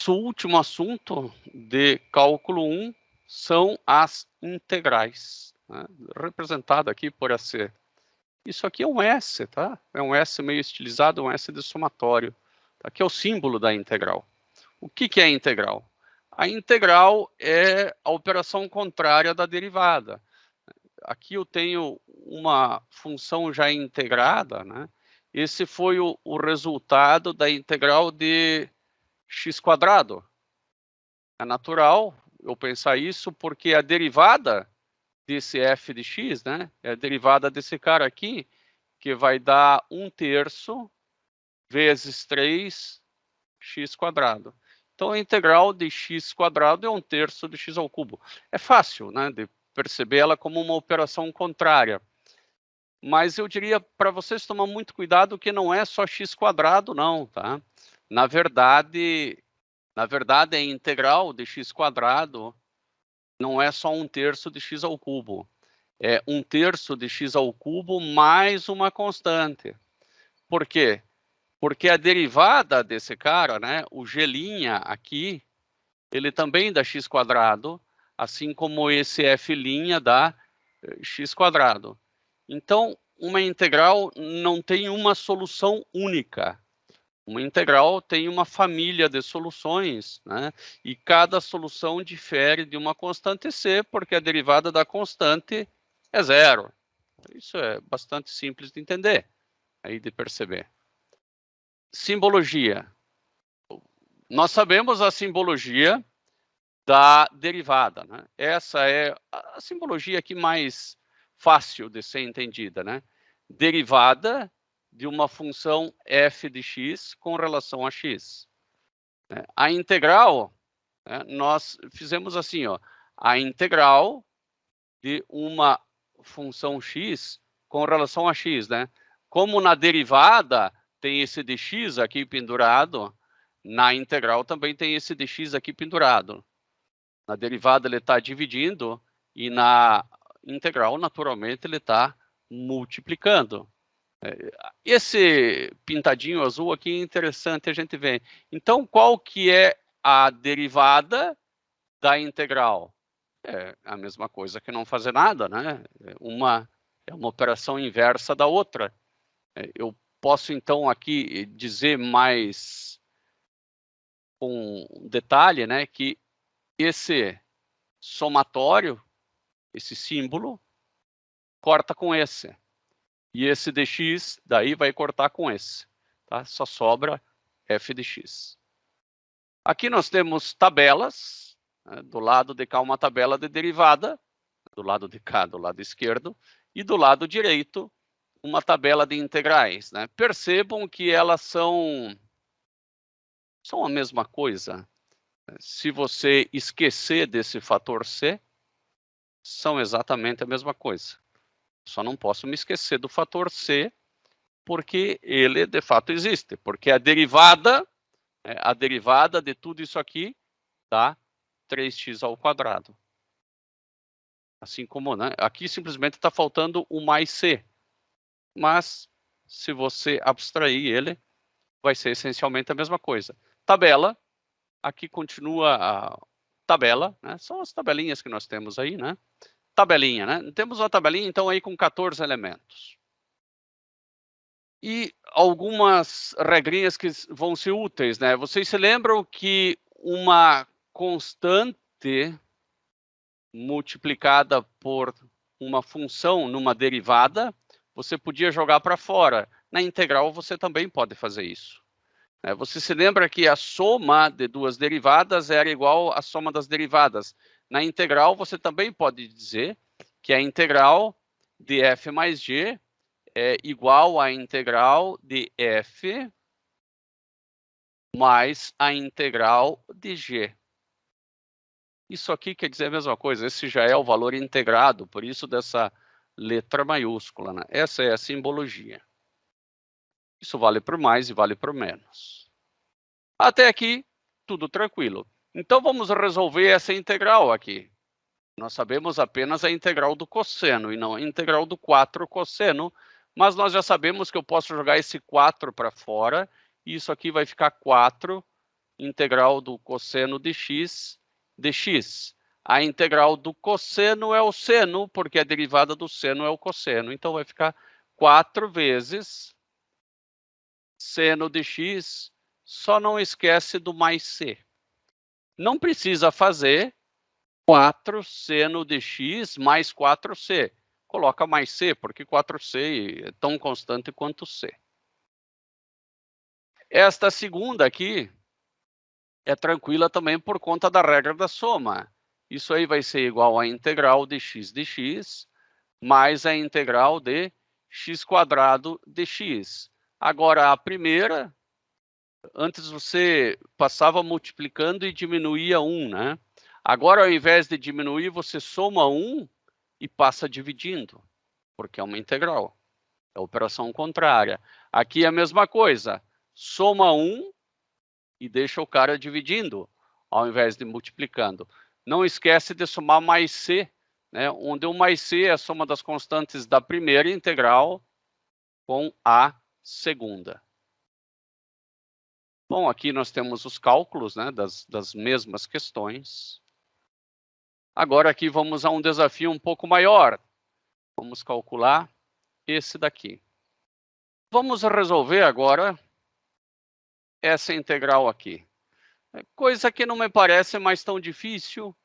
nosso último assunto de cálculo 1 são as integrais, né? Representado aqui por esse. Isso aqui é um S, tá? É um S meio estilizado, um S de somatório. Aqui é o símbolo da integral. O que é a integral? A integral é a operação contrária da derivada. Aqui eu tenho uma função já integrada, né? Esse foi o resultado da integral de x². É natural eu pensar isso porque a derivada desse f de x, né, é a derivada desse cara aqui, que vai dar 1/3 vezes 3x². Então, a integral de x² é 1/3 de x². É fácil, né, de perceber ela como uma operação contrária. Mas eu diria para vocês tomar muito cuidado que não é só x², não, tá? Na verdade, a integral de x² não é só 1/3 de x². É 1/3 de x³ mais uma constante. Por quê? Porque a derivada desse cara, né, o g' aqui, ele também dá x², assim como esse f' dá x². Então, uma integral não tem uma solução única. Uma integral tem uma família de soluções, né? E cada solução difere de uma constante c, porque a derivada da constante é zero. Isso é bastante simples de entender, aí de perceber. Simbologia. Nós sabemos a simbologia da derivada, né? Essa é a simbologia aqui mais fácil de ser entendida, né? Derivada de uma função f de x com relação a x. A integral, né, nós fizemos assim, ó, a integral de uma função x com relação a x, né? Como na derivada tem esse dx aqui pendurado, na integral também tem esse dx aqui pendurado. Na derivada ele está dividindo e na integral, naturalmente, ele está multiplicando. Esse pintadinho azul aqui é interessante a gente ver. Então, qual que é a derivada da integral? É a mesma coisa que não fazer nada, né? É uma operação inversa da outra. Eu posso, então, aqui dizer mais com detalhe, né, que esse somatório, esse símbolo, corta com esse. E esse dx, daí vai cortar com esse. Tá? Só sobra f de x. Aqui nós temos tabelas. Né? Do lado de cá, uma tabela de derivada. Do lado de cá, do lado esquerdo. E do lado direito, uma tabela de integrais. Né? Percebam que elas são a mesma coisa. Se você esquecer desse fator c, são exatamente a mesma coisa. Só não posso me esquecer do fator c, porque ele de fato existe. Porque a derivada de tudo isso aqui dá 3x². Assim como, né, aqui simplesmente está faltando o mais c. Mas, se você abstrair ele, vai ser essencialmente a mesma coisa. Tabela, aqui continua a tabela, né? São as tabelinhas que nós temos aí, né? Tabelinha, né? Temos uma tabelinha, então, aí com 14 elementos. E algumas regrinhas que vão ser úteis, né? Vocês se lembram que uma constante multiplicada por uma função numa derivada, você podia jogar para fora. Na integral, você também pode fazer isso. Você se lembra que a soma de duas derivadas era igual à soma das derivadas. Na integral, você também pode dizer que a integral de f mais g é igual à integral de f mais a integral de g. Isso aqui quer dizer a mesma coisa, esse já é o valor integrado, por isso dessa letra maiúscula, né? Essa é a simbologia. Isso vale para o mais e vale para o menos. Até aqui, tudo tranquilo. Então, vamos resolver essa integral aqui. Nós sabemos apenas a integral do cosseno e não a integral do 4 cosseno, mas nós já sabemos que eu posso jogar esse 4 para fora, e isso aqui vai ficar 4 integral do cosseno de x dx. A integral do cosseno é o seno, porque a derivada do seno é o cosseno. Então, vai ficar 4 vezes seno de x, só não esquece do mais c. Não precisa fazer 4 seno de x mais 4c. Coloca mais c, porque 4c é tão constante quanto c. Esta segunda aqui é tranquila também por conta da regra da soma. Isso aí vai ser igual à integral de x mais a integral de x² de x. Agora, a primeira, antes você passava multiplicando e diminuía 1, né? Agora, ao invés de diminuir, você soma 1 e passa dividindo, porque é uma integral. É a operação contrária. Aqui é a mesma coisa. Soma 1 e deixa o cara dividindo, ao invés de multiplicando. Não esquece de somar mais c, né? Onde o mais c é a soma das constantes da primeira integral com a segunda. Bom, aqui nós temos os cálculos, né, das mesmas questões. Agora aqui vamos a um desafio um pouco maior. Vamos calcular esse daqui. Vamos resolver agora essa integral aqui. Coisa que não me parece mais tão difícil.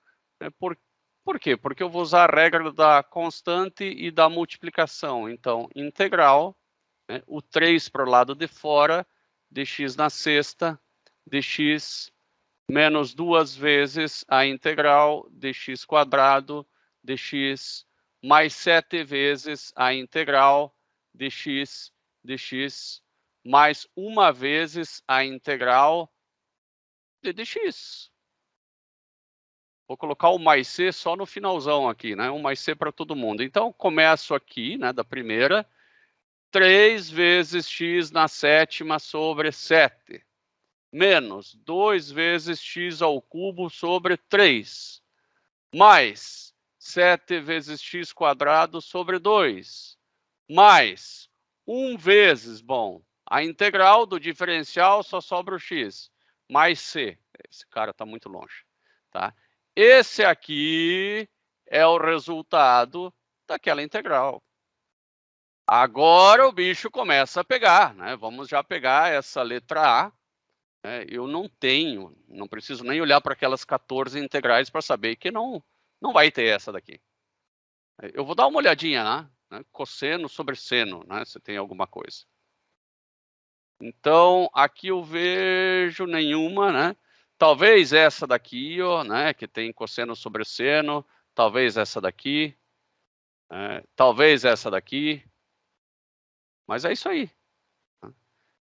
Por quê? Porque eu vou usar a regra da constante e da multiplicação. Então, integral, né, o 3 para o lado de fora, dx na sexta, dx menos 2 vezes a integral dx² dx mais 7 vezes a integral dx mais 1 vezes a integral de dx. Vou colocar o mais c só no finalzão aqui, né? Um mais c para todo mundo. Então, começo aqui, né, da primeira. 3 vezes x na sétima sobre 7. Menos 2 vezes x ao cubo sobre 3. Mais 7 vezes x² sobre 2. Mais 1 vezes, bom, a integral do diferencial só sobra o x. Mais c. Esse cara está muito longe, tá? Esse aqui é o resultado daquela integral. Agora o bicho começa a pegar, né? Vamos já pegar essa letra A. Né? Eu não preciso nem olhar para aquelas 14 integrais para saber que não vai ter essa daqui. Eu vou dar uma olhadinha, né? Cosseno sobre seno, né? Se tem alguma coisa. Então, aqui eu vejo nenhuma, né? Talvez essa daqui, ó, né? Que tem cosseno sobre seno. Talvez essa daqui. Talvez essa daqui. Mas é isso aí.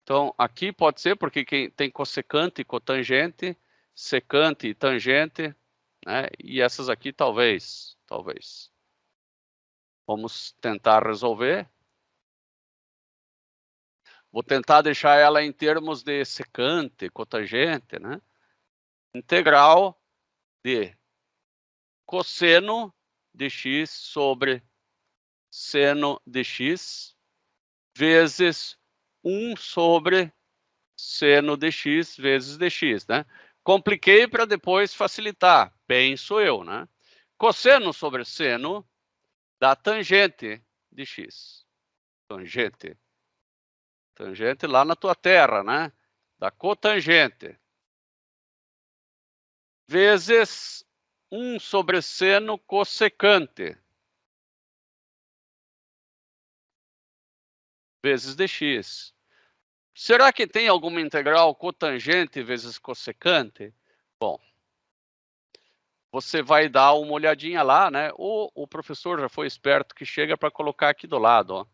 Então, aqui pode ser porque tem cossecante e cotangente, secante e tangente, né? E essas aqui talvez. Vamos tentar resolver. Vou tentar deixar ela em termos de secante, cotangente, né? Integral de cosseno de x sobre seno de x vezes 1 sobre seno de x vezes dx, né? Compliquei para depois facilitar, penso eu, né? Cosseno sobre seno dá tangente de x. Tangente lá na tua terra, né? Da cotangente. Vezes 1 sobre seno cossecante. Vezes dx. Será que tem alguma integral cotangente vezes cossecante? Bom, você vai dar uma olhadinha lá, né? O professor já foi esperto que chega para colocar aqui do lado, ó.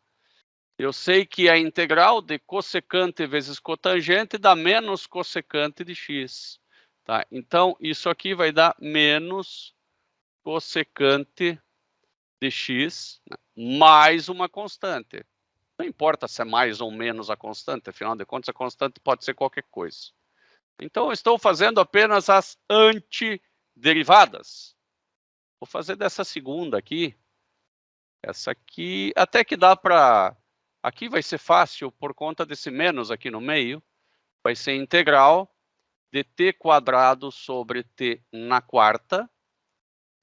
Eu sei que a integral de cossecante vezes cotangente dá menos cossecante de x. Tá? Então, isso aqui vai dar menos cossecante de x, né? Mais uma constante. Não importa se é mais ou menos a constante, afinal de contas, a constante pode ser qualquer coisa. Então, eu estou fazendo apenas as antiderivadas. Vou fazer dessa segunda aqui. Essa aqui, até que dá para... Aqui vai ser fácil por conta desse menos aqui no meio. Vai ser integral de t quadrado sobre t na quarta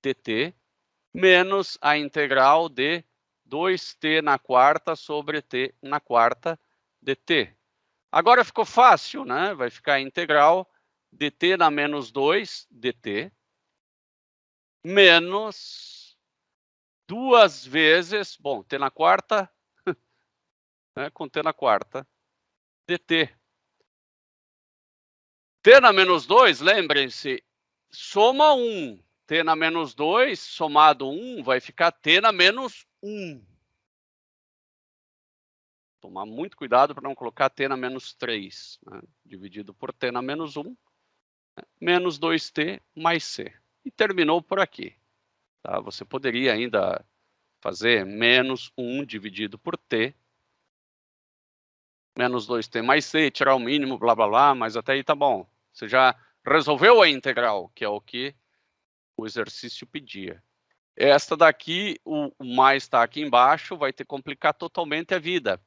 dt, menos a integral de 2t na quarta sobre t na quarta dt. Agora ficou fácil, né? Vai ficar a integral dt na menos 2 dt, menos 2 vezes, bom, t na quarta, né, com t na quarta, dt. T na menos 2, lembrem-se, soma 1. T na menos 2, somado 1, vai ficar t na menos 1. Tomar muito cuidado para não colocar t na menos 3, né? Dividido por t na menos 1, né? Menos 2t mais c. E terminou por aqui. Tá? Você poderia ainda fazer menos 1 dividido por t, menos 2t mais c, tirar o mínimo, blá, blá, blá, mas até aí tá bom. Você já resolveu a integral, que é o que o exercício pedia. Esta daqui, o mais está aqui embaixo, vai ter que complicar totalmente a vida.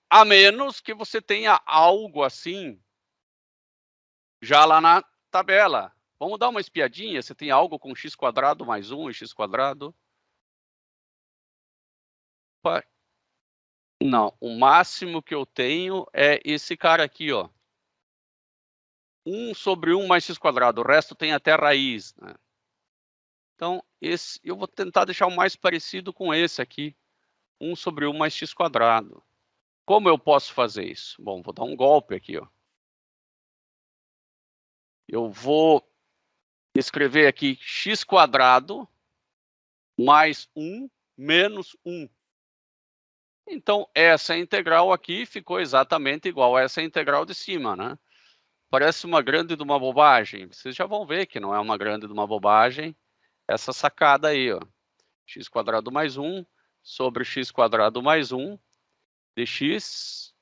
A menos que você tenha algo assim, já lá na tabela. Vamos dar uma espiadinha, você tem algo com x quadrado mais 1 e x quadrado? Não, o máximo que eu tenho é esse cara aqui, ó. 1 sobre 1 mais x quadrado, o resto tem até raiz, né? Então, esse eu vou tentar deixar o mais parecido com esse aqui, 1 sobre 1 mais x quadrado. Como eu posso fazer isso? Bom, vou dar um golpe aqui, ó. Eu vou escrever aqui x quadrado mais 1 menos 1. Então, essa integral aqui ficou exatamente igual a essa integral de cima, né? Parece uma grande de uma bobagem. Vocês já vão ver que não é uma grande de uma bobagem. Essa sacada aí, ó. X quadrado mais 1 sobre x quadrado mais 1 dx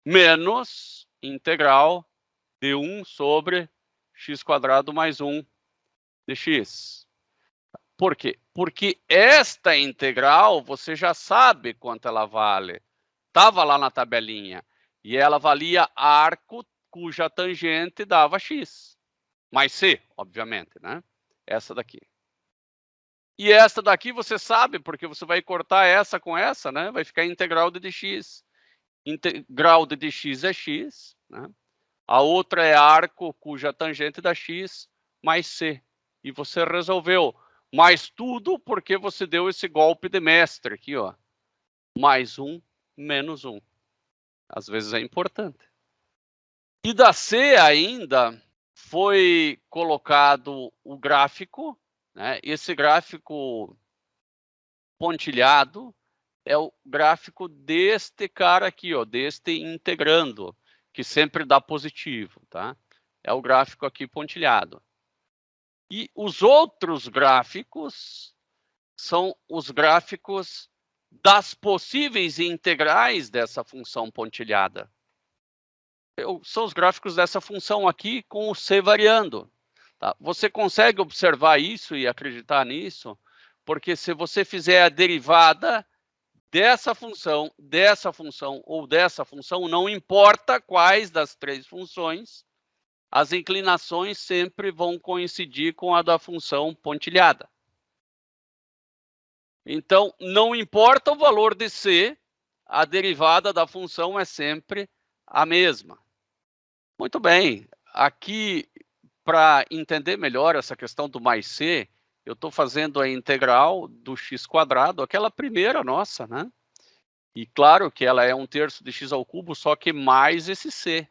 menos integral de 1 sobre x quadrado mais 1 dx. Por quê? Porque esta integral, você já sabe quanto ela vale. Estava lá na tabelinha. E ela valia arco cuja tangente dava x. Mais c, obviamente, né? Essa daqui. E essa daqui você sabe, porque você vai cortar essa com essa, né? Vai ficar integral de dx. Integral de dx é x, né? A outra é arco cuja tangente dá x mais c. E você resolveu. Mais tudo porque você deu esse golpe de mestre aqui, ó. Mais 1 menos 1. Às vezes é importante. E da C ainda foi colocado o gráfico, né? Esse gráfico pontilhado é o gráfico deste cara aqui, ó, deste integrando, que sempre dá positivo, tá? É o gráfico aqui pontilhado. E os outros gráficos são os gráficos das possíveis integrais dessa função pontilhada. São os gráficos dessa função aqui com o c variando. Tá? Você consegue observar isso e acreditar nisso? Porque se você fizer a derivada dessa função ou dessa função, não importa quais das três funções, as inclinações sempre vão coincidir com a da função pontilhada. Então, não importa o valor de c, a derivada da função é sempre a mesma. Muito bem, aqui, para entender melhor essa questão do mais c, eu estou fazendo a integral do x quadrado, aquela primeira nossa, né? E claro que ela é 1/3 de x ao cubo, só que mais esse c.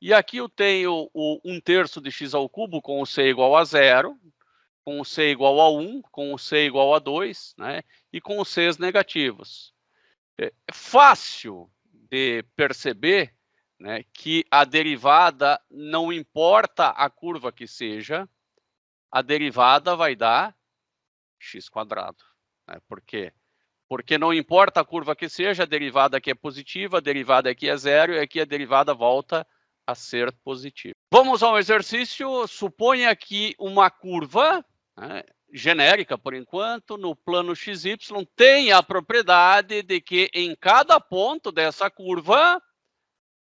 E aqui eu tenho o 1/3 de x ao cubo com o c igual a 0, com o c igual a 1, com o c igual a 2, né? E com os c's negativos. É fácil de perceber, né, que a derivada, não importa a curva que seja, a derivada vai dar x quadrado. Né? Por quê? Porque não importa a curva que seja, a derivada aqui é positiva, a derivada aqui é 0, e aqui a derivada volta a ser positiva. Vamos ao exercício. Suponha que uma curva, né, genérica por enquanto, no plano XY, tem a propriedade de que em cada ponto dessa curva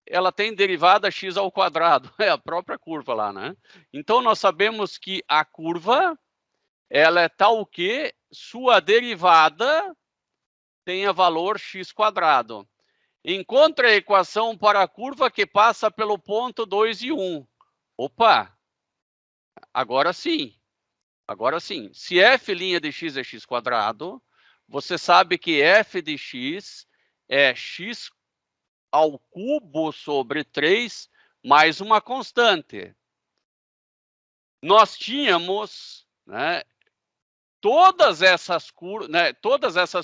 ela tem derivada x ao quadrado, é a própria curva lá, né? Então, nós sabemos que a curva, ela é tal que sua derivada tenha valor x quadrado. Encontre a equação para a curva que passa pelo ponto 2 e 1. Opa! Agora sim. Agora sim. Se f' de x é x quadrado, você sabe que f de x é x ao cubo sobre 3 mais uma constante. Nós tínhamos, né, todas essas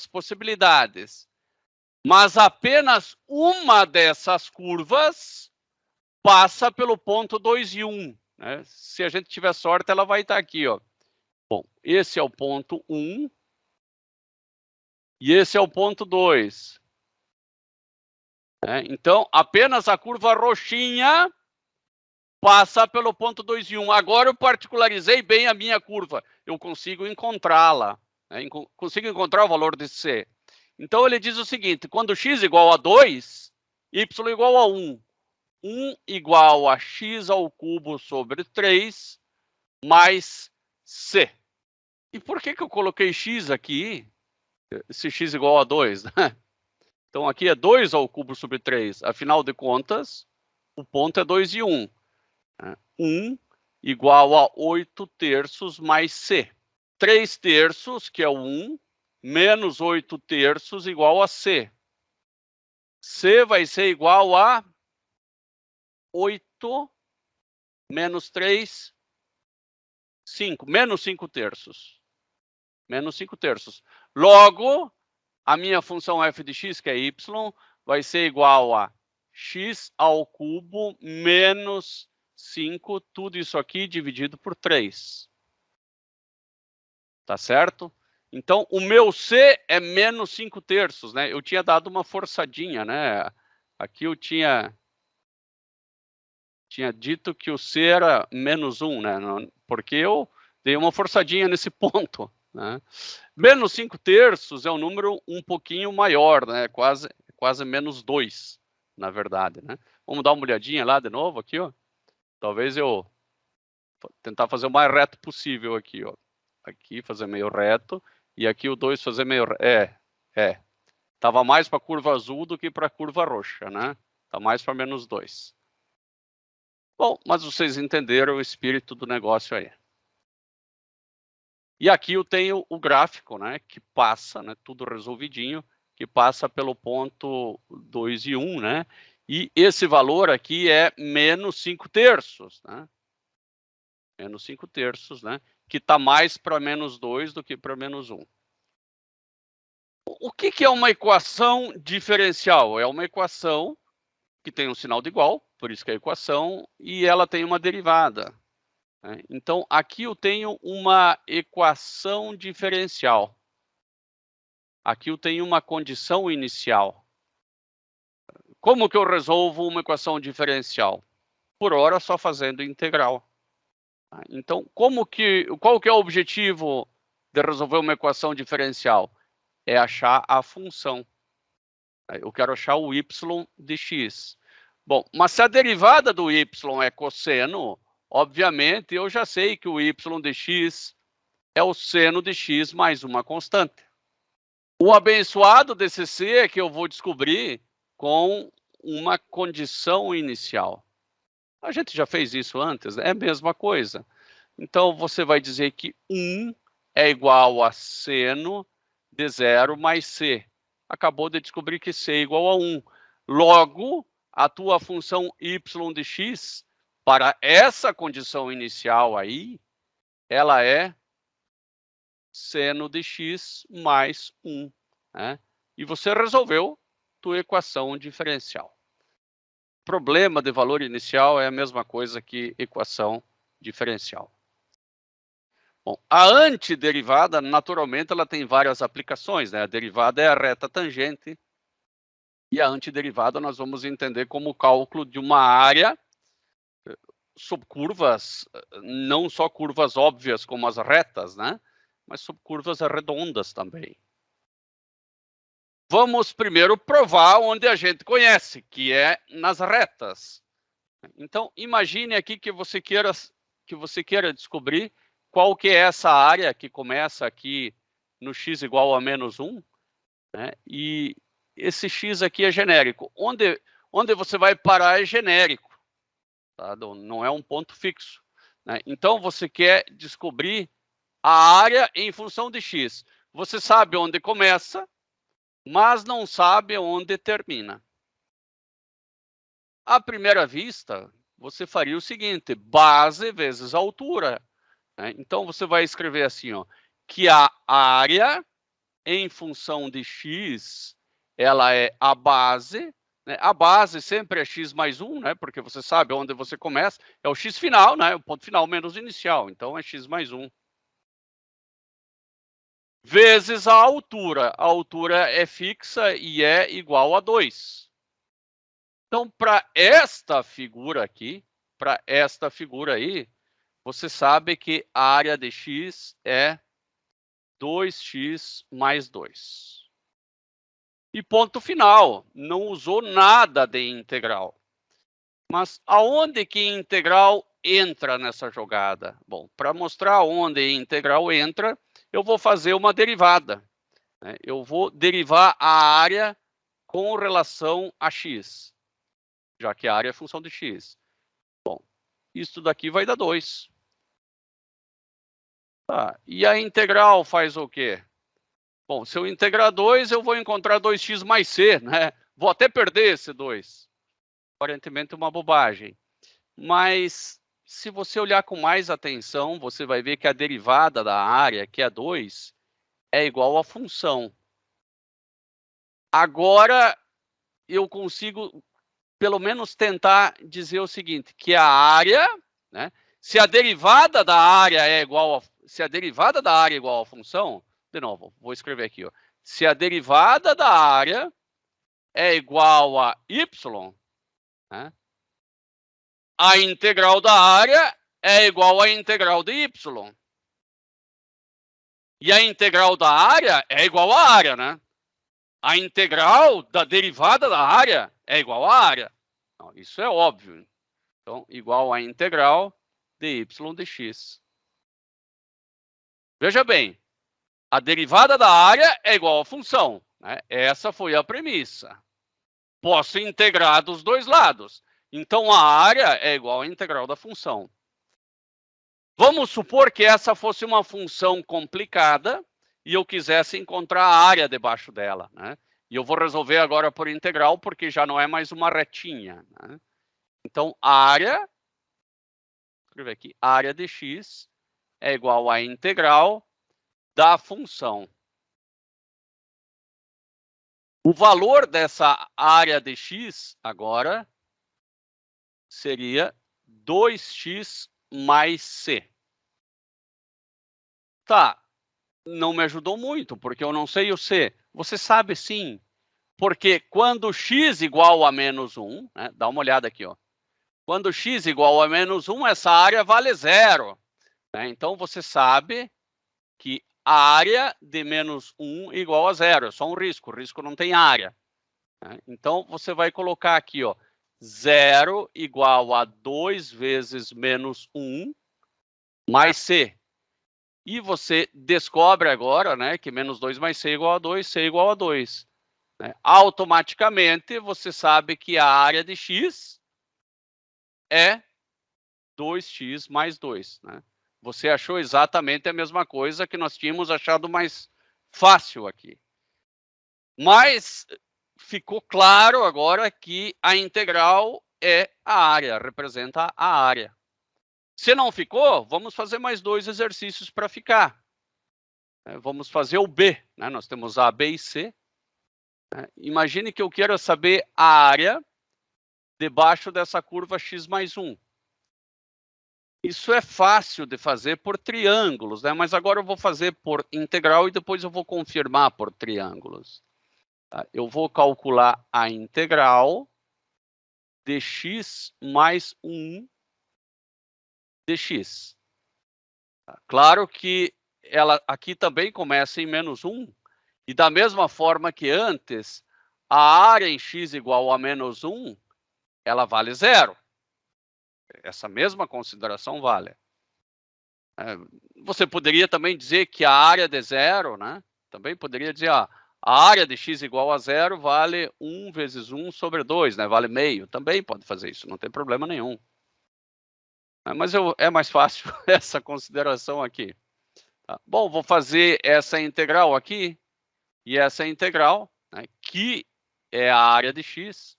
possibilidades, mas apenas uma dessas curvas passa pelo ponto 2 e 1. Né? Se a gente tiver sorte, ela vai estar aqui, ó. Bom, esse é o ponto 1 e esse é o ponto 2. Então, apenas a curva roxinha passa pelo ponto 2 e 1. Agora eu particularizei bem a minha curva. Eu consigo encontrá-la. Né? Consigo encontrar o valor de C. Então, ele diz o seguinte, quando x igual a 2, y igual a 1. 1 igual a x ao cubo sobre 3 mais C. E por que eu coloquei x aqui, se x igual a 2? Né? Então, aqui é 2 ao cubo sobre 3. Afinal de contas, o ponto é 2 e 1. 1 igual a 8 terços mais C. 3 terços, que é o 1, menos 8 terços igual a C. C vai ser igual a 8 menos 3, 5. Menos 5 terços. Menos 5 terços. Logo, a minha função f de x, que é y, vai ser igual a x ao cubo menos 5, tudo isso aqui dividido por 3. Tá certo? Então, o meu C é menos 5 terços, né? Eu tinha dado uma forçadinha, né? Aqui eu tinha dito que o C era menos 1, né? Porque eu dei uma forçadinha nesse ponto, né? Menos 5 terços é um número um pouquinho maior, né? Quase menos 2, na verdade, né? Vamos dar uma olhadinha lá de novo aqui, ó. Talvez eu tentar fazer o mais reto possível aqui, ó. Aqui fazer meio reto e aqui o 2 fazer meio... Tava mais para a curva azul do que para a curva roxa, né? Tá mais para menos 2. Bom, mas vocês entenderam o espírito do negócio aí. E aqui eu tenho o gráfico, né, que passa, né, tudo resolvidinho, que passa pelo ponto 2 e 1, né? E esse valor aqui é menos 5 terços, né? Menos 5 terços, né? Que está mais para menos 2 do que para menos 1. O que é uma equação diferencial? É uma equação que tem um sinal de igual, por isso que é a equação, e ela tem uma derivada. Então, aqui eu tenho uma equação diferencial. Aqui eu tenho uma condição inicial. Como que eu resolvo uma equação diferencial? Por hora, só fazendo integral. Então, qual que é o objetivo de resolver uma equação diferencial? É achar a função. Eu quero achar o y de x. Bom, mas se a derivada do y é cosseno, obviamente eu já sei que o y de x é o seno de x mais uma constante. O abençoado desse c é que eu vou descobrir com uma condição inicial. A gente já fez isso antes, é a mesma coisa. Então, você vai dizer que 1 é igual a seno de 0 mais c. Acabou de descobrir que c é igual a 1. Logo, a tua função y de x, para essa condição inicial aí, ela é seno de x mais 1. Né? E você resolveu tua equação diferencial. Problema de valor inicial é a mesma coisa que equação diferencial. Bom, a antiderivada, naturalmente, ela tem várias aplicações, né? A derivada é a reta tangente e a antiderivada nós vamos entender como o cálculo de uma área sob curvas, não só curvas óbvias como as retas, né? Mas sob curvas redondas também. vamos primeiro provar onde a gente conhece, que é nas retas. Então, imagine aqui que você queira descobrir qual que é essa área que começa aqui no x igual a menos 1, né? E esse x aqui é genérico. Onde você vai parar é genérico, tá? Não é um ponto fixo, né? Então, você quer descobrir a área em função de x. Você sabe onde começa, mas não sabe onde termina. À primeira vista, você faria o seguinte: base vezes altura, né? Então, você vai escrever assim, ó, que a área em função de x, ela é a base, né? A base sempre é x mais 1, né? Porque você sabe onde você começa, é o x final, né? O ponto final menos o inicial, então é x mais 1. Vezes a altura. A altura é fixa e é igual a 2. Então, para esta figura aqui, você sabe que a área de x é 2x mais 2. E ponto final, não usou nada de integral. Mas aonde que integral entra nessa jogada? Bom, para mostrar onde integral entra, eu vou fazer uma derivada, né? Eu vou derivar a área com relação a x, já que a área é função de x. Bom, isso daqui vai dar 2. Tá, e a integral faz o quê? Bom, se eu integrar 2, eu vou encontrar 2x mais c, né? Vou até perder esse 2. Aparentemente uma bobagem. Mas se você olhar com mais atenção, você vai ver que a derivada da área, que é 2, é igual à função. Agora, eu consigo, pelo menos, tentar dizer o seguinte, que a área, né? Se a derivada da área é igual a, se a derivada da área é igual à função, de novo, vou escrever aqui, ó. Se a derivada da área é igual a y, né? A integral da área é igual à integral de y. E a integral da área é igual à área, né? A integral da derivada da área é igual à área. Então, isso é óbvio. Então, igual à integral de y de x. Veja bem, a derivada da área é igual à função, né? Essa foi a premissa. Posso integrar dos dois lados. Então, a área é igual à integral da função. Vamos supor que essa fosse uma função complicada e eu quisesse encontrar a área debaixo dela, né? E eu vou resolver agora por integral, porque já não é mais uma retinha, né? Então, a área, vou escrever aqui, a área de x é igual à integral da função. O valor dessa área de x agora seria 2x mais c. Tá, não me ajudou muito, porque eu não sei o c. Você sabe sim, porque quando x igual a menos 1, né, dá uma olhada aqui, ó. Quando x igual a menos 1, essa área vale 0. Né? Então, você sabe que a área de menos 1 igual a 0. É só um risco, o risco não tem área. Né? Então, você vai colocar aqui, ó, 0 igual a 2 vezes menos 1 mais c. E você descobre agora, né, que menos 2 mais c igual a 2, c igual a 2. Né? Automaticamente, você sabe que a área de x é 2x mais 2. Né? Você achou exatamente a mesma coisa que nós tínhamos achado mais fácil aqui. Mas ficou claro agora que a integral é a área, representa a área. Se não ficou, vamos fazer mais 2 exercícios para ficar. Vamos fazer o B. Né? Nós temos A, B e C. Imagine que eu quero saber a área debaixo dessa curva x mais 1. Isso é fácil de fazer por triângulos, né? Mas agora eu vou fazer por integral e depois eu vou confirmar por triângulos. Tá? Eu vou calcular a integral de x mais 1 dx. Tá? Claro que ela aqui também começa em menos 1, E da mesma forma que antes, a área em x igual a menos 1, ela vale 0. Essa mesma consideração vale. Você poderia também dizer que a área de zero, né? Também poderia dizer, a área de x igual a 0 vale 1 vezes 1 sobre 2, né? Vale meio. Também pode fazer isso, não tem problema nenhum. Mas é mais fácil essa consideração aqui. Tá? Bom, vou fazer essa integral aqui, e essa integral, né, que é a área de x,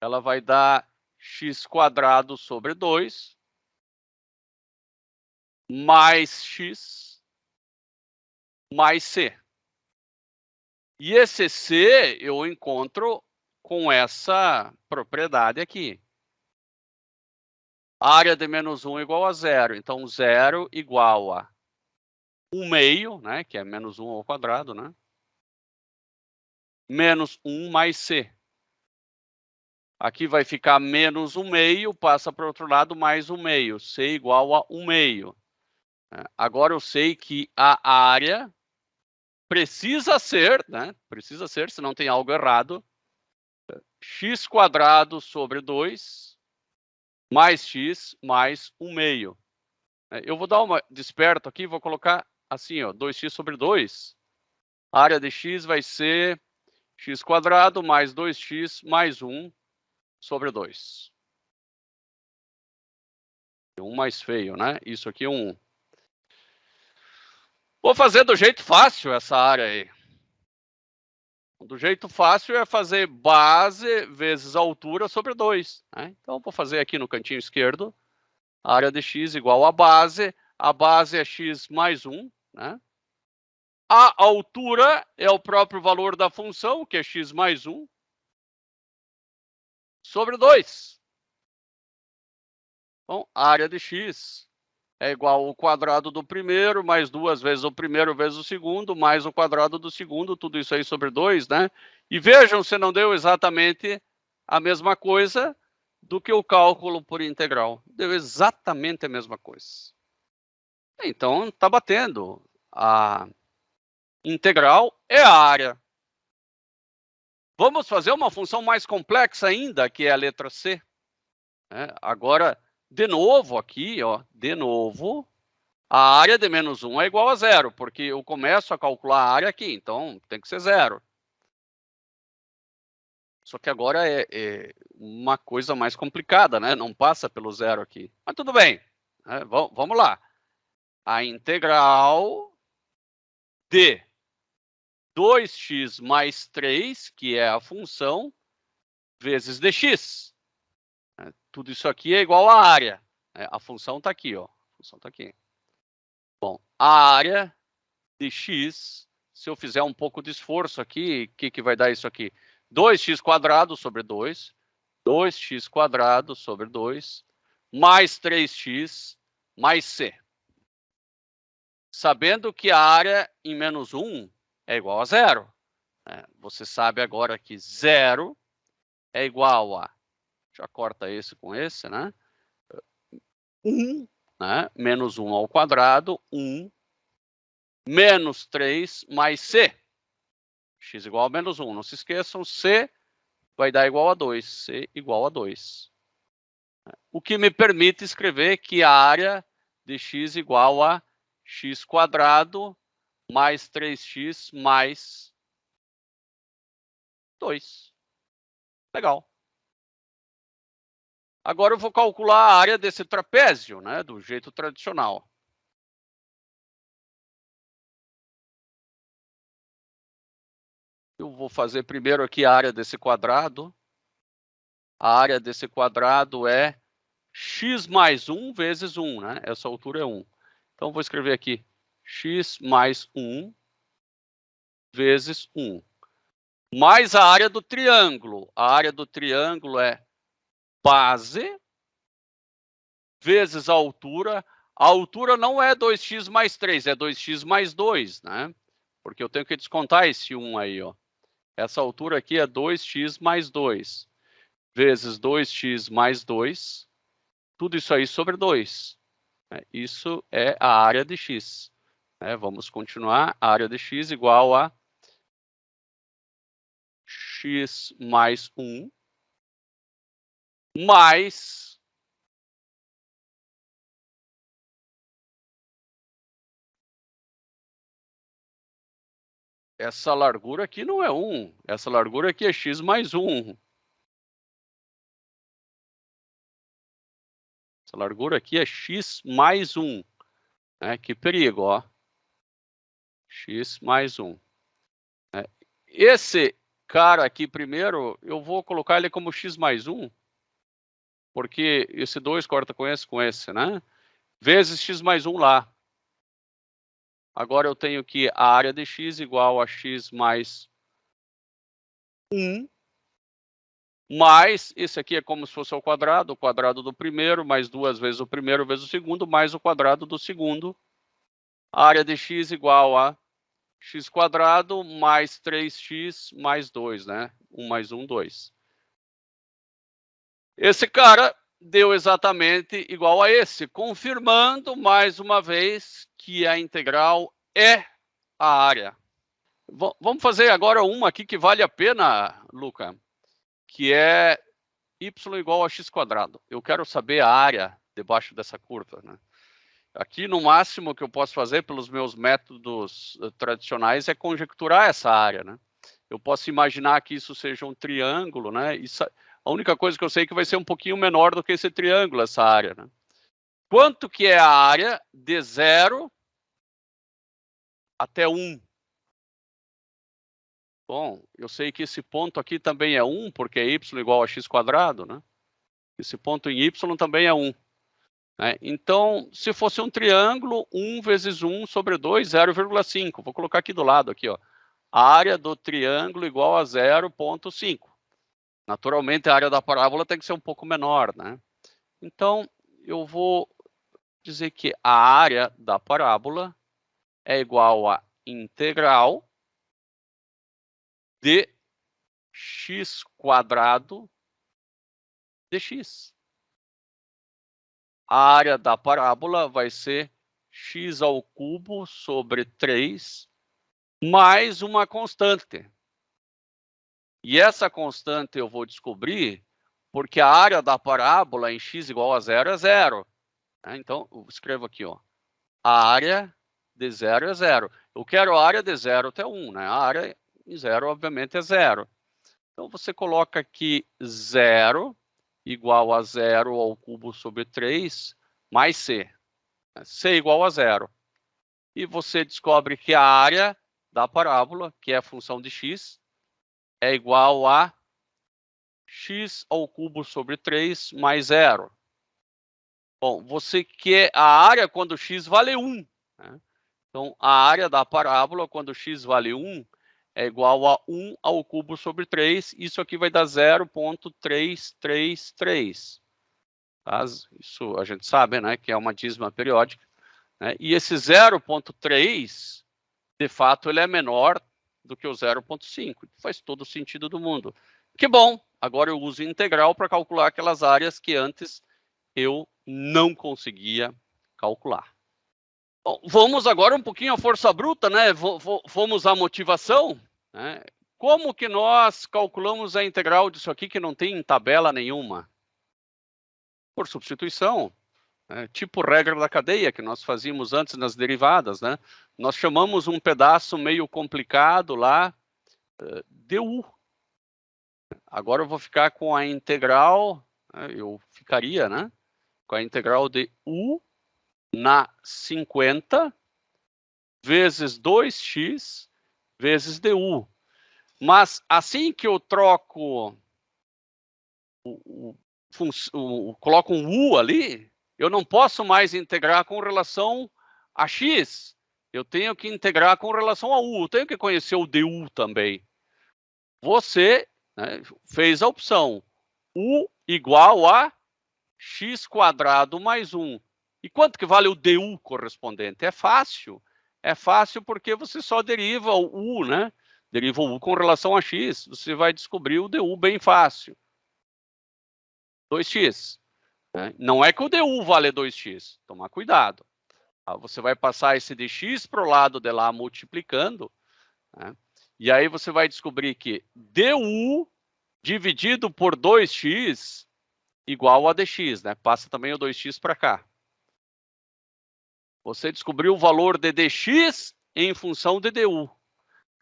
ela vai dar x² sobre 2, mais x, mais c. E esse c eu encontro com essa propriedade aqui. A área de menos 1 igual a 0. Então, 0 igual a 1 meio, né, que é menos 1 ao quadrado, né? Menos 1 mais c. Aqui vai ficar menos 1 meio, passa para o outro lado, mais 1 meio. C igual a 1 meio. Agora eu sei que a área precisa ser, né? Precisa ser, se não tem algo errado, x² sobre 2 mais x mais 1 meio. Eu vou dar uma desperto aqui, vou colocar assim, ó, 2x sobre 2. A área de x vai ser x² mais 2x mais 1 sobre 2. 1 mais feio, né? Isso aqui é 1. Vou fazer do jeito fácil essa área aí. Do jeito fácil é fazer base vezes altura sobre 2. Né? Então, vou fazer aqui no cantinho esquerdo, a área de x igual a base é x mais 1. Né? A altura é o próprio valor da função, que é x mais 1, sobre 2. Então, a área de x é igual ao quadrado do primeiro, mais 2 vezes o primeiro vezes o segundo, mais o quadrado do segundo, tudo isso aí sobre 2, né? E vejam se não deu exatamente a mesma coisa do que o cálculo por integral. Deu exatamente a mesma coisa. Então, está batendo. A integral é a área. Vamos fazer uma função mais complexa ainda, que é a letra C. Agora, de novo aqui, ó, de novo, a área de menos 1 é igual a 0, porque eu começo a calcular a área aqui, então tem que ser 0. Só que agora é uma coisa mais complicada, né? Não passa pelo 0 aqui. Mas tudo bem, né? Vamos lá. A integral de 2x mais 3, que é a função, vezes dx. Tudo isso aqui é igual à área. A função está aqui, ó. A função está aqui. Bom, a área de x, se eu fizer um pouco de esforço aqui, o que vai dar isso aqui? 2x² sobre 2, 2x² sobre 2, mais 3x, mais c. Sabendo que a área em menos 1 é igual a 0. Você sabe agora que 0 é igual a, já corta esse com esse, né? 1, né? Menos 1 ao quadrado, 1, menos 3 mais c. X igual a menos 1. Não se esqueçam, c vai dar igual a 2. C igual a 2. O que me permite escrever que a área de x igual a x² mais 3x mais 2. Legal. Agora eu vou calcular a área desse trapézio, né, do jeito tradicional. Eu vou fazer primeiro aqui a área desse quadrado. A área desse quadrado é x mais 1 vezes 1, né? Essa altura é 1. Então, vou escrever aqui x mais 1 vezes 1. Mais a área do triângulo. A área do triângulo é base vezes a altura. A altura não é 2x mais 3, é 2x mais 2, né? Porque eu tenho que descontar esse 1 aí, ó. Essa altura aqui é 2x mais 2, vezes 2x mais 2, tudo isso aí sobre 2. Isso é a área de x. Vamos continuar. A área de x igual a x mais 1 mais essa largura aqui não é 1. Essa largura aqui é x mais 1. Essa largura aqui é x mais 1. Que perigo, ó. X mais 1. Esse cara aqui primeiro, eu vou colocar ele como x mais 1, porque esse 2 corta com esse, né? Vezes x mais 1 lá. Agora eu tenho que a área de x igual a x mais 1, mais, esse aqui é como se fosse o quadrado do primeiro, mais 2 vezes o primeiro vezes o segundo, mais o quadrado do segundo. A área de x igual a x quadrado mais 3x mais 2, né? 1 mais 1, 2. Esse cara deu exatamente igual a esse, confirmando mais uma vez que a integral é a área. Vamos fazer agora uma aqui que vale a pena, Luca, que é y igual a x quadrado. Eu quero saber a área debaixo dessa curva, né? Aqui, no máximo, que eu posso fazer pelos meus métodos tradicionais é conjecturar essa área, né? Eu posso imaginar que isso seja um triângulo, né? A única coisa que eu sei é que vai ser um pouquinho menor do que esse triângulo, essa área, né? Quanto que é a área de 0 até 1? Bom, eu sei que esse ponto aqui também é 1, porque é y igual a x quadrado, né? Esse ponto em y também é 1. Né? Então, se fosse um triângulo, 1 vezes 1 sobre 2, 0,5. Vou colocar aqui do lado, aqui, ó. A área do triângulo igual a 0,5. Naturalmente, a área da parábola tem que ser um pouco menor, né? Então, eu vou dizer que a área da parábola é igual a integral de x quadrado de x. A área da parábola vai ser x ao cubo sobre 3 mais uma constante. E essa constante eu vou descobrir porque a área da parábola em x igual a 0 é 0. Então, eu escrevo aqui, ó. A área de 0 é 0. Eu quero a área de 0 até 1, né? A área em 0, obviamente, é 0. Então, você coloca aqui 0 igual a 0 ao cubo sobre 3 mais c. C igual a 0. E você descobre que a área da parábola, que é a função de x, é igual a x ao cubo sobre 3 mais 0. Bom, você quer a área quando x vale 1. Né? Então, a área da parábola, quando x vale 1, é igual a 1 ao cubo sobre 3. Isso aqui vai dar 0,333. Tá? Isso a gente sabe, né, que é uma dízima periódica. Né? E esse 0,3, de fato, ele é menor do que o 0,5. Faz todo o sentido do mundo. Que bom! Agora eu uso integral para calcular aquelas áreas que antes eu não conseguia calcular. Bom, vamos agora um pouquinho à força bruta, né? Vamos à motivação. Né? Como que nós calculamos a integral disso aqui que não tem tabela nenhuma? Por substituição. Tipo regra da cadeia que nós fazíamos antes nas derivadas, né? Nós chamamos um pedaço meio complicado lá de u. Agora eu vou ficar com a integral, eu ficaria, né? Com a integral de u na 50 vezes 2x vezes du. Mas assim que eu troco, coloco um u ali, eu não posso mais integrar com relação a x. Eu tenho que integrar com relação a u. Eu tenho que conhecer o du também. Você, né, fez a opção u igual a x quadrado mais 1. E quanto que vale o du correspondente? É fácil. É fácil porque você só deriva o u, né? Deriva o u com relação a x. Você vai descobrir o du bem fácil. 2x. Né? Não é que o du vale 2x. Tomar cuidado. Você vai passar esse dx para o lado de lá multiplicando, né? E aí você vai descobrir que du dividido por 2x igual a dx, né? Passa também o 2x para cá. Você descobriu o valor de dx em função de du.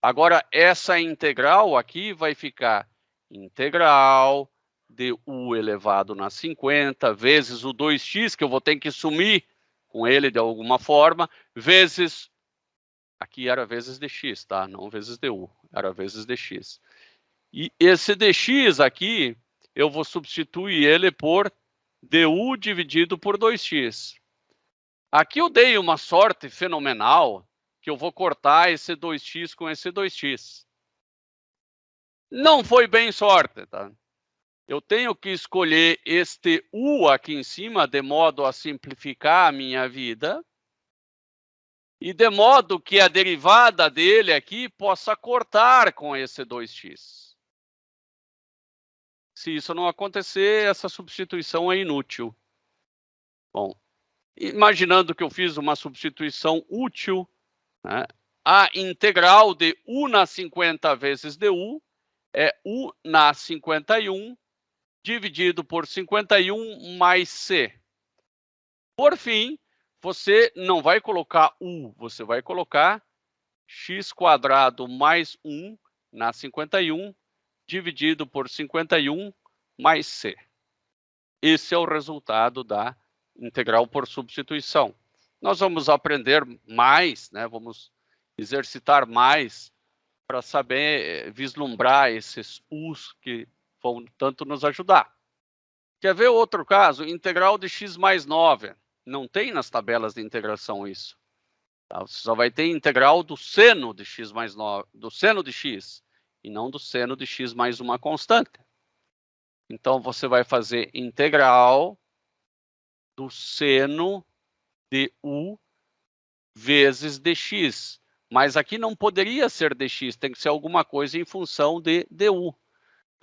Agora, essa integral aqui vai ficar integral de u elevado na 50 vezes o 2x, que eu vou ter que sumir com ele de alguma forma, vezes, aqui era vezes dx, tá? Não vezes du, era vezes dx. E esse dx aqui, eu vou substituir ele por du dividido por 2x. Aqui eu dei uma sorte fenomenal, que eu vou cortar esse 2x com esse 2x. Não foi bem sorte, tá? Eu tenho que escolher este u aqui em cima, de modo a simplificar a minha vida, e de modo que a derivada dele aqui possa cortar com esse 2x. Se isso não acontecer, essa substituição é inútil. Bom, imaginando que eu fiz uma substituição útil, né? A integral de u na 50 vezes du é u na 51 dividido por 51 mais c. Por fim, você não vai colocar u, você vai colocar x² mais 1 na 51 dividido por 51 mais c. Esse é o resultado da integral por substituição. Nós vamos aprender mais, né? Vamos exercitar mais para saber vislumbrar esses u's que vão tanto nos ajudar. Quer ver outro caso? Integral de x mais 9. Não tem nas tabelas de integração isso. Tá? Você só vai ter integral do seno de x mais 9, do seno de x, e não do seno de x mais uma constante. Então, você vai fazer integral do seno de u vezes dx. Mas aqui não poderia ser dx, tem que ser alguma coisa em função de du.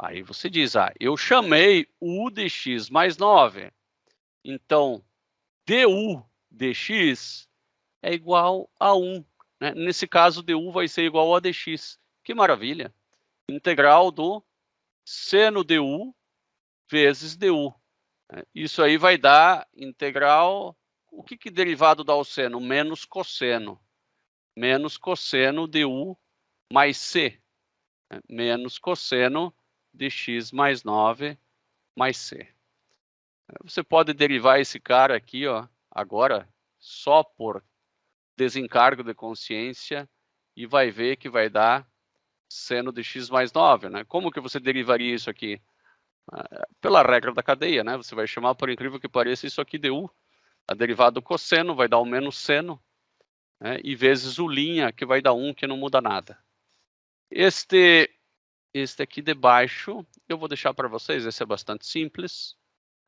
Aí você diz, eu chamei u de x mais 9. Então, du dx é igual a 1. Né? Nesse caso, du vai ser igual a dx. Que maravilha! Integral do seno de u vezes du. Isso aí vai dar integral... O que derivado dá o seno? Menos cosseno. Menos cosseno de u mais c. Menos cosseno de x mais 9 mais c. Você pode derivar esse cara aqui, agora, só por desencargo de consciência, e vai ver que vai dar seno de x mais 9. Né? Como que você derivaria isso aqui? Pela regra da cadeia, né? Você vai chamar, por incrível que pareça, isso aqui de u. A derivada do cosseno vai dar o menos seno, né? E vezes o linha, que vai dar 1, que não muda nada. Este aqui de baixo, eu vou deixar para vocês, esse é bastante simples.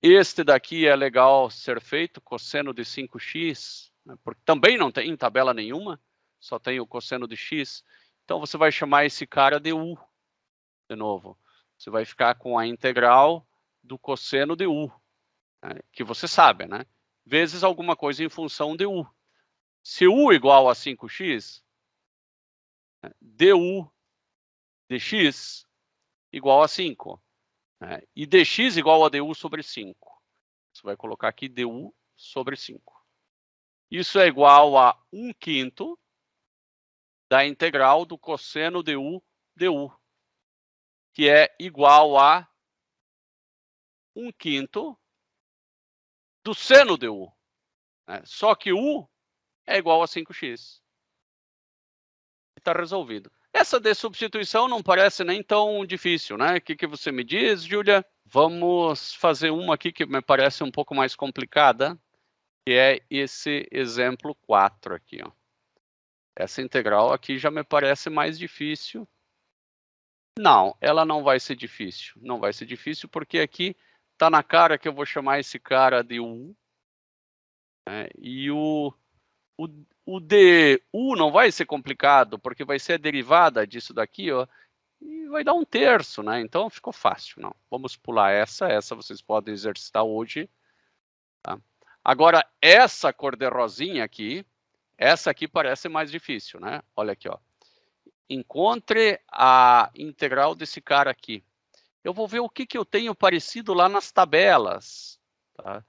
Este daqui é legal ser feito, cosseno de 5x, né? Porque também não tem tabela nenhuma, só tem o cosseno de x. Então, você vai chamar esse cara de u, de novo. Você vai ficar com a integral do cosseno de u, né? Que você sabe, né? Vezes alguma coisa em função de u. Se u igual a 5x, du dx igual a 5. Né? E dx igual a du sobre 5. Você vai colocar aqui du sobre 5. Isso é igual a 1/5 da integral do cosseno de u du, que é igual a 1/5 do seno de u. Né? Só que u é igual a 5x. Está resolvido. Essa de substituição não parece nem tão difícil, né? O que você me diz, Júlia? Vamos fazer uma aqui que me parece um pouco mais complicada, que é esse exemplo 4 aqui. Essa integral aqui já me parece mais difícil. Não, ela não vai ser difícil. Não vai ser difícil porque aqui está na cara que eu vou chamar esse cara de u. Né? E o du não vai ser complicado, porque vai ser a derivada disso daqui, e vai dar 1/3, né? Então ficou fácil. Não, vamos pular essa vocês podem exercitar hoje. Tá? Agora, essa cor de rosinha aqui, essa aqui parece mais difícil, né? Olha aqui, ó. Encontre a integral desse cara aqui. Eu vou ver o que eu tenho parecido lá nas tabelas. Tá?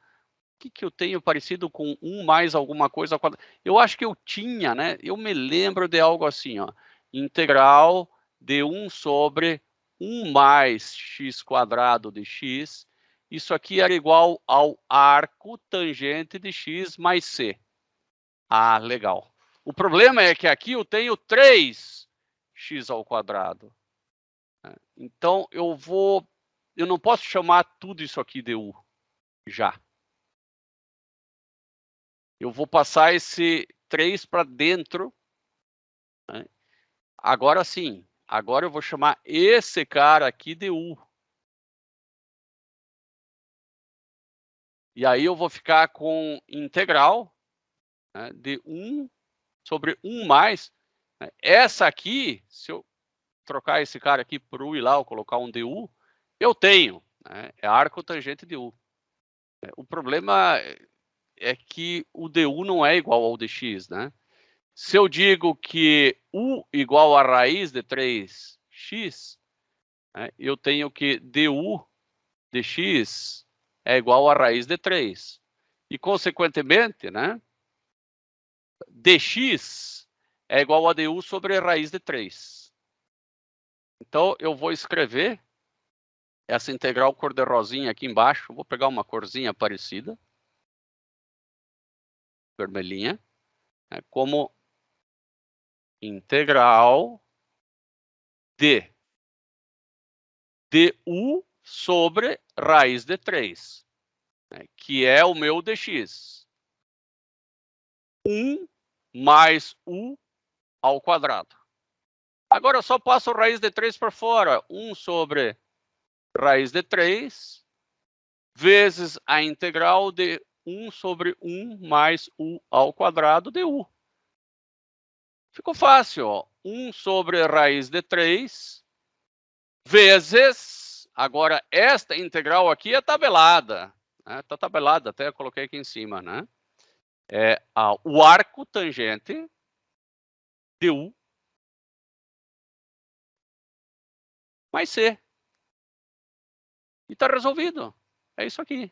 O que eu tenho parecido com 1 mais alguma coisa? Eu acho que eu tinha, né? Eu me lembro de algo assim, ó. Integral de 1 sobre 1 mais x quadrado de x. Isso aqui era igual ao arco tangente de x mais c. Ah, legal. O problema é que aqui eu tenho 3x ao quadrado. Então, eu não posso chamar tudo isso aqui de u já. Eu vou passar esse 3 para dentro. Né? Agora sim, agora eu vou chamar esse cara aqui de u. E aí eu vou ficar com integral, né, de 1 sobre 1 mais. Né? Essa aqui, se eu trocar esse cara aqui por u e lá, ou colocar um du, eu tenho. Né? É arco tangente de u. O problema é que o du não é igual ao dx, né? Se eu digo que u igual a raiz de 3x, né, eu tenho que du dx é igual a raiz de 3. E, consequentemente, né, dx é igual a du sobre a raiz de 3. Então, eu vou escrever essa integral cor de rosinha aqui embaixo. Vou pegar uma corzinha parecida, vermelhinha, né, como integral de du sobre raiz de 3, né, que é o meu dx. 1 mais u ao quadrado. Agora eu só passo raiz de 3 para fora. 1 sobre raiz de 3 vezes a integral de 1 sobre 1 mais u ao quadrado de u. Ficou fácil, ó. 1 sobre raiz de 3 vezes... Agora, esta integral aqui é tabelada. Está tabelada, até eu coloquei aqui em cima, né? É o arco tangente de u mais c. E está resolvido. É isso aqui.